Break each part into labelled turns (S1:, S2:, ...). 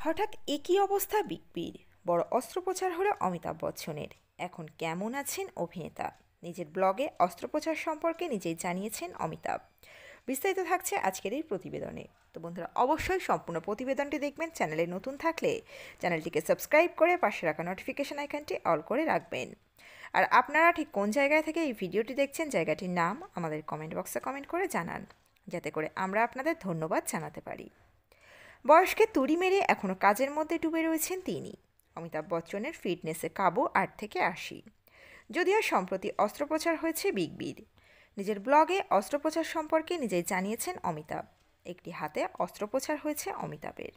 S1: হঠাৎ একই অবস্থা বিগ বির। বড় অস্ত্রোপচার হলো অমিতাভ বচ্চনের। এখন কেমন আছেন অভিনেতা? নিজের ব্লগে অস্ত্রোপচার সম্পর্কে নিজেই জানিয়েছেন অমিতাভ। বিস্তারিত থাকছে আজকের এই প্রতিবেদনে। তো বন্ধুরা, অবশ্যই সম্পূর্ণ প্রতিবেদনটি দেখবেন। চ্যানেলে নতুন থাকলে চ্যানেলটিকে সাবস্ক্রাইব করে পাশে রাখা নোটিফিকেশন আইকনটি অল করে রাখবেন। আর আপনারা ঠিক কোন জায়গায় থেকে এই ভিডিওটি দেখছেন, জায়গাটির নাম আমাদের কমেন্ট বক্সে কমেন্ট করে জানান, যাতে করে আমরা আপনাদের ধন্যবাদ জানাতে পারি। বয়সকে তুড়ি মেরে এখনও কাজের মধ্যে ডুবে রয়েছেন তিনি। অমিতাভ বচ্চনের ফিটনেসে কাবু ৮ থেকে ৮০। যদিও সম্প্রতি অস্ত্রোপচার হয়েছে বিগ বির। নিজের ব্লগে অস্ত্রোপচার সম্পর্কে নিজেই জানিয়েছেন অমিতাভ। একটি হাতে অস্ত্রোপচার হয়েছে অমিতাভের।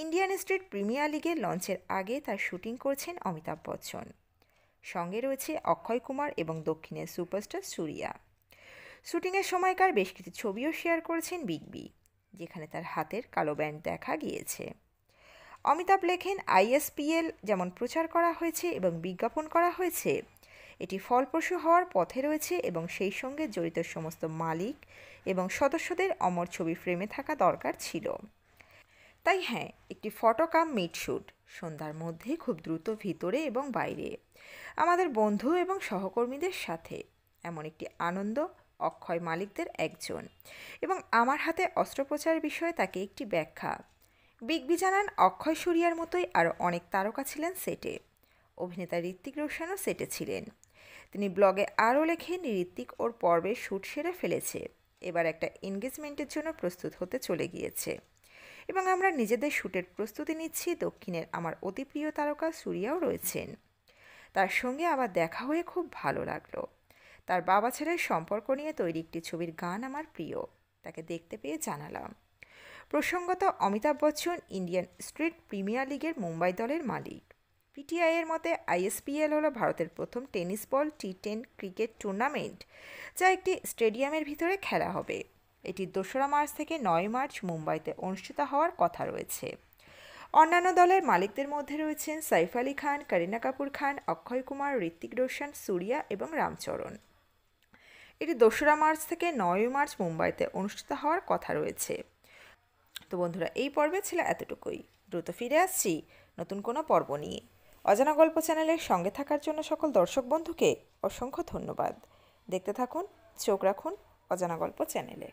S1: ইন্ডিয়ান স্ট্রিট প্রিমিয়ার লিগের লঞ্চের আগে তার শুটিং করছেন অমিতাভ বচ্চন। সঙ্গে রয়েছে অক্ষয় কুমার এবং দক্ষিণের সুপারস্টার সূর্যা। শুটিংয়ের সময়কার বেশ কিছু ছবিও শেয়ার করেছেন বিগ বি, যেখানে তার হাতের কালো ব্যান্ড দেখা গিয়েছে। অমিতাভ লেখেন, ISPL যেমন প্রচার করা হয়েছে এবং বিজ্ঞাপন করা হয়েছে, এটি ফলপ্রসূ হওয়ার পথে রয়েছে এবং সেই সঙ্গে জড়িত সমস্ত মালিক এবং সদস্যদের অমর ছবি ফ্রেমে থাকা দরকার ছিল। তাই হ্যাঁ, একটি ফটো কাম মিট শ্যুট সন্ধ্যার মধ্যে খুব দ্রুত ভিতরে এবং বাইরে আমাদের বন্ধু এবং সহকর্মীদের সাথে। এমন একটি আনন্দ অক্ষয় মালিকদের একজন, এবং আমার হাতে অস্ত্রোপচার বিষয়ে তাকে একটি ব্যাখ্যা। বিগ বি জানান, অক্ষয় সূর্যার মতোই আরও অনেক তারকা ছিলেন সেটে। অভিনেতা ঋত্বিক রোশনও সেটে ছিলেন। তিনি ব্লগে আরও লেখেন, ঋত্বিক ওর পর্বের শ্যুট সেরে ফেলেছে, এবার একটা এনগেজমেন্টের জন্য প্রস্তুত হতে চলে গিয়েছে এবং আমরা নিজেদের শ্যুটের প্রস্তুতি নিচ্ছি। দক্ষিণের আমার অতি প্রিয় তারকা সূর্যাও রয়েছেন। তার সঙ্গে আবার দেখা হয়ে খুব ভালো লাগলো। তার বাবা ছেলের সম্পর্ক নিয়ে তৈরি একটি ছবির গান আমার প্রিয়, তাকে দেখতে পেয়ে জানালাম। প্রসঙ্গত, Amitabh Bachchan Indian street premier লিগের মুম্বাই দলের মালিক। পিটিআইয়ের মতে ISPL হলো ভারতের প্রথম tennis ball T10 cricket tournament, যা একটি স্টেডিয়ামের ভিতরে খেলা হবে। এটি 2রা মার্চ থেকে 9 মার্চ মুম্বাইতে অনুষ্ঠিত হওয়ার কথা রয়েছে। অন্যান্য দলের মালিকদের মধ্যে রয়েছেন সাইফ আলী খান, করিনা কাপুর খান, অক্ষয় কুমার, ঋত্বিক রোশন, সূর্যা এবং রামচরণ। এটি 2রা মার্চ থেকে 9 মার্চ মুম্বাইতে অনুষ্ঠিত হওয়ার কথা রয়েছে। তো বন্ধুরা, এই পর্বে ছিল এতটুকুই। দ্রুত ফিরে আসছি নতুন কোনো পর্ব নিয়ে। অজানা গল্প চ্যানেলের সঙ্গে থাকার জন্য সকল দর্শক বন্ধুকে অসংখ্য ধন্যবাদ। দেখতে থাকুন, চোখ রাখুন অজানা গল্প চ্যানেলে।